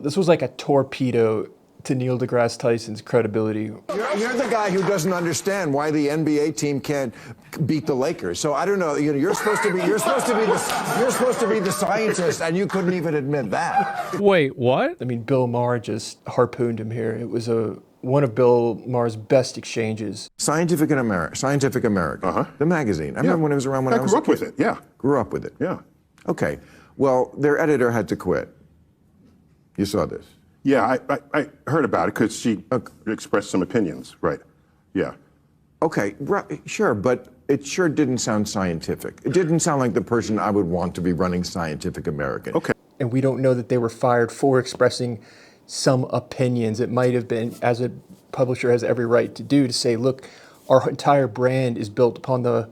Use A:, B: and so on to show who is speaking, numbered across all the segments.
A: This was like a torpedo to Neil deGrasse Tyson's credibility.
B: You're the guy who doesn't understand why the NBA team can't beat the Lakers. So I don't know. You're supposed to be the scientist, and you couldn't even admit that.
C: Wait, what?
A: I mean, Bill Maher just harpooned him here. It was one of Bill Maher's best exchanges.
B: Scientific American, the magazine. I remember when it was around when I was
D: grew up with it. Yeah,
B: grew up with it.
D: yeah.
B: Okay. Well, their editor had to quit. You saw this.
D: Yeah, I heard about it because she expressed some opinions, right? Yeah.
B: Okay, sure, but it sure didn't sound scientific. It didn't sound like the person I would want to be running Scientific American.
D: Okay.
A: And we don't know that they were fired for expressing some opinions. It might have been, as a publisher has every right to do, to say, look, our entire brand is built upon the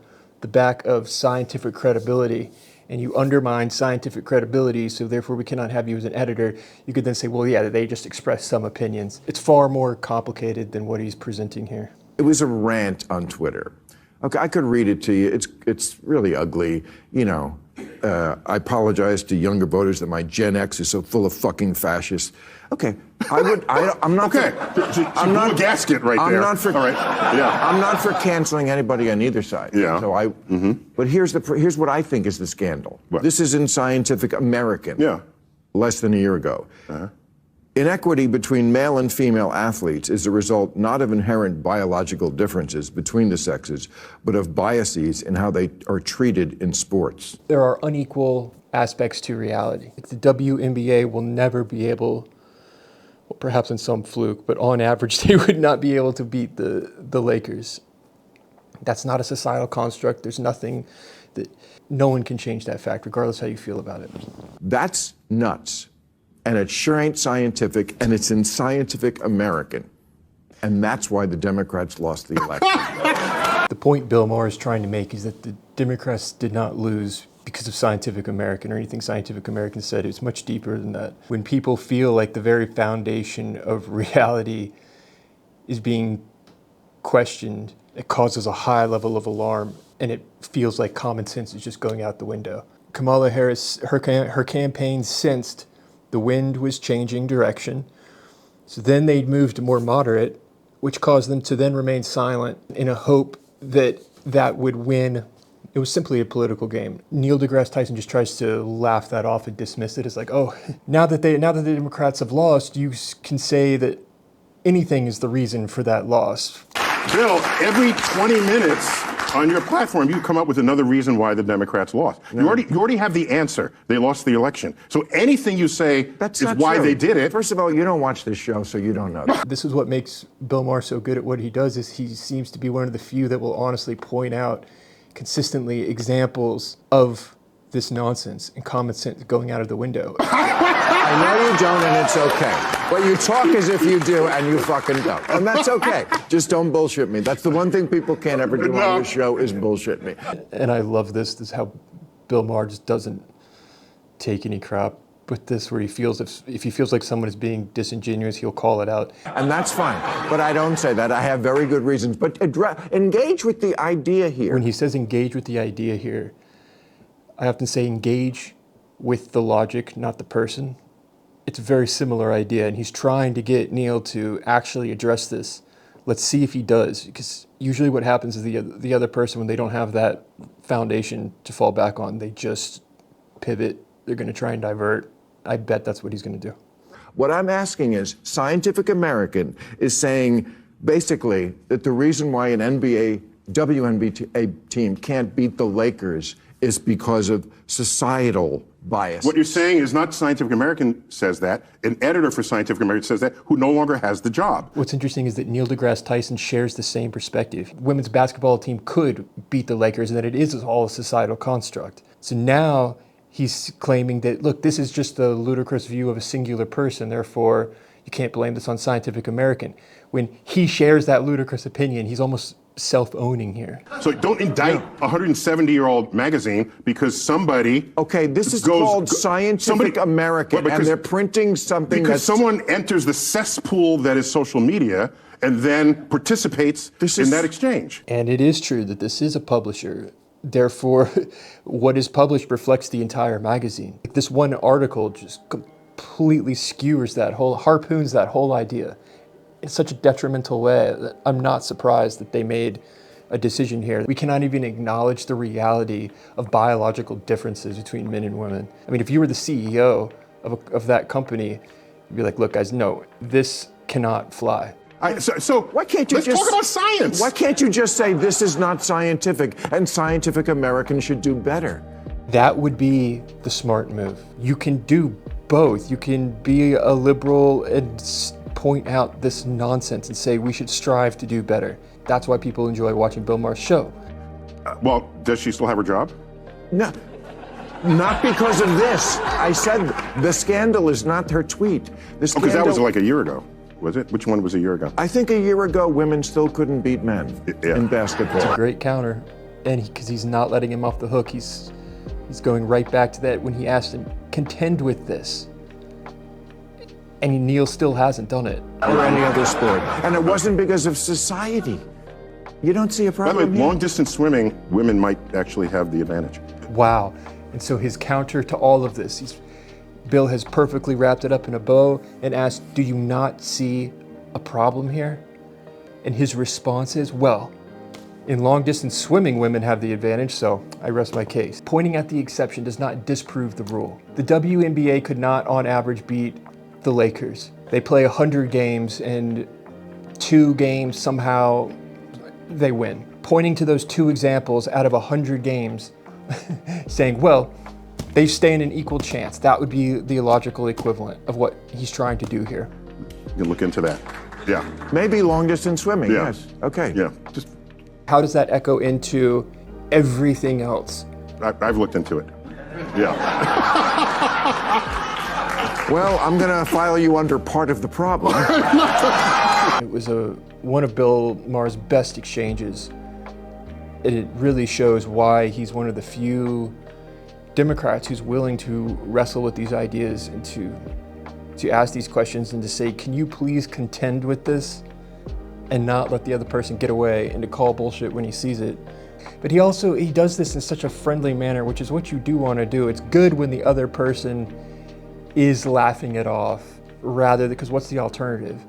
A: back of scientific credibility, and you undermine scientific credibility, so therefore we cannot have you as an editor. You could then say, well, yeah, they just expressed some opinions. It's far more complicated than what he's presenting here.
B: It was a rant on Twitter. Okay, I could read it to you. It's really ugly. You know, I apologize to younger voters that my Gen X is so full of fucking fascists. Okay, I'm not.
D: Okay, I'm not a gasket right there.
B: I'm not for.
D: All right. Yeah.
B: I'm not for canceling anybody on either side.
D: Yeah.
B: So But here's what I think is the scandal.
D: What?
B: This is in Scientific American.
D: Yeah.
B: Less than a year ago. Inequity between male and female athletes is the result not of inherent biological differences between the sexes, but of biases in how they are treated in sports.
A: There are unequal aspects to reality. The WNBA will never be able, well, perhaps in some fluke, but on average, they would not be able to beat the Lakers. That's not a societal construct. There's nothing that, no one can change that fact, regardless how you feel about it.
B: That's nuts. And it sure ain't scientific, and it's in Scientific American. And that's why the Democrats lost the election.
A: The point Bill Maher is trying to make is that the Democrats did not lose because of Scientific American or anything Scientific American said. It's much deeper than that. When people feel like the very foundation of reality is being questioned, it causes a high level of alarm, and it feels like common sense is just going out the window. Kamala Harris, her campaign sensed the wind was changing direction. So then they moved to more moderate, which caused them to then remain silent in a hope that that would win. It was simply a political game. Neil deGrasse Tyson just tries to laugh that off and dismiss it. It's like, oh, now that the Democrats have lost, you can say that anything is the reason for that loss.
D: Bill, every 20 minutes on your platform, you come up with another reason why the Democrats lost. No. You already have the answer. They lost the election. So anything you say is why they did it.
B: First of all, you don't watch this show, so you don't know that.
A: This is what makes Bill Maher so good at what he does, is he seems to be one of the few that will honestly point out consistently examples of this nonsense and common sense going out of the window.
B: I know you don't, and it's okay. But you talk as if you do, and you fucking don't. And that's okay. Just don't bullshit me. That's the one thing people can't ever do on this show is bullshit me.
A: And I love this. This is how Bill Maher just doesn't take any crap with this, where he feels if he feels like someone is being disingenuous, he'll call it out.
B: And that's fine. But I don't say that. I have very good reasons. But engage with the idea here.
A: When he says engage with the idea here, I often say engage with the logic, not the person. It's a very similar idea, and he's trying to get Neil to actually address this. Let's see if he does, because usually what happens is the other person, when they don't have that foundation to fall back on, they just pivot. They're going to try and divert. I bet that's what he's going to do.
B: What I'm asking is, Scientific American is saying basically that the reason why an WNBA team can't beat the Lakers is because of societal bias.
D: What you're saying is not Scientific American says that. An editor for Scientific American says that, who no longer has the job.
A: What's interesting is that Neil deGrasse Tyson shares the same perspective. Women's basketball team could beat the Lakers, and that it is all a societal construct. So now he's claiming that, look, this is just a ludicrous view of a singular person, therefore you can't blame this on Scientific American. When he shares that ludicrous opinion, he's almost self-owning here.
D: So don't indict a 170-year-old magazine because somebody...
B: Okay, this is called Scientific American, and they're printing something
D: because someone enters the cesspool that is social media and then participates in that exchange.
A: And it is true that this is a publisher. Therefore, what is published reflects the entire magazine. This one article just completely skewers harpoons that whole idea in such a detrimental way that I'm not surprised that they made a decision here. We cannot even acknowledge the reality of biological differences between men and women. I mean, if you were the CEO of that company, you'd be like, look, guys, no, this cannot fly.
D: So
B: why can't you
D: let's talk about science.
B: Why can't you just say this is not scientific and Scientific American should do better?
A: That would be the smart move. You can do both. You can be a liberal and point out this nonsense and say we should strive to do better. That's why people enjoy watching Bill Maher's show.
D: Well, does she still have her job?
B: No, not because of this. I said the scandal is not her tweet. The scandal,
D: Because that was like a year ago, was it? Which one was a year ago?
B: I think a year ago, women still couldn't beat men in basketball.
A: It's a great counter, and because he's not letting him off the hook, he's going right back to that when he asked him, contend with this. And Neil still hasn't done it.
B: Or any other sport. And it wasn't because of society. You don't see a
D: By
B: problem
D: the way,
B: here?
D: long distance swimming, women might actually have the advantage.
A: Wow. And so his counter to all of this, Bill has perfectly wrapped it up in a bow and asked, do you not see a problem here? And his response is, well, in long distance swimming, women have the advantage, so I rest my case. Pointing at the exception does not disprove the rule. The WNBA could not, on average, beat the Lakers. They play 100 games, and 2 games somehow they win. Pointing to those 2 examples out of 100 games, saying, well, they stand an equal chance. That would be the logical equivalent of what he's trying to do here.
D: You can look into that. Yeah.
B: Maybe long distance swimming,
D: Yeah.
B: yes. Okay.
D: Yeah. Just
A: How does that echo into everything else?
D: I've looked into it. Yeah.
B: Well, I'm going to file you under part of the problem.
A: It was one of Bill Maher's best exchanges. And it really shows why he's one of the few Democrats who's willing to wrestle with these ideas and to ask these questions and to say, can you please contend with this and not let the other person get away and to call bullshit when he sees it. But he does this in such a friendly manner, which is what you do want to do. It's good when the other person is laughing it off, rather because what's the alternative?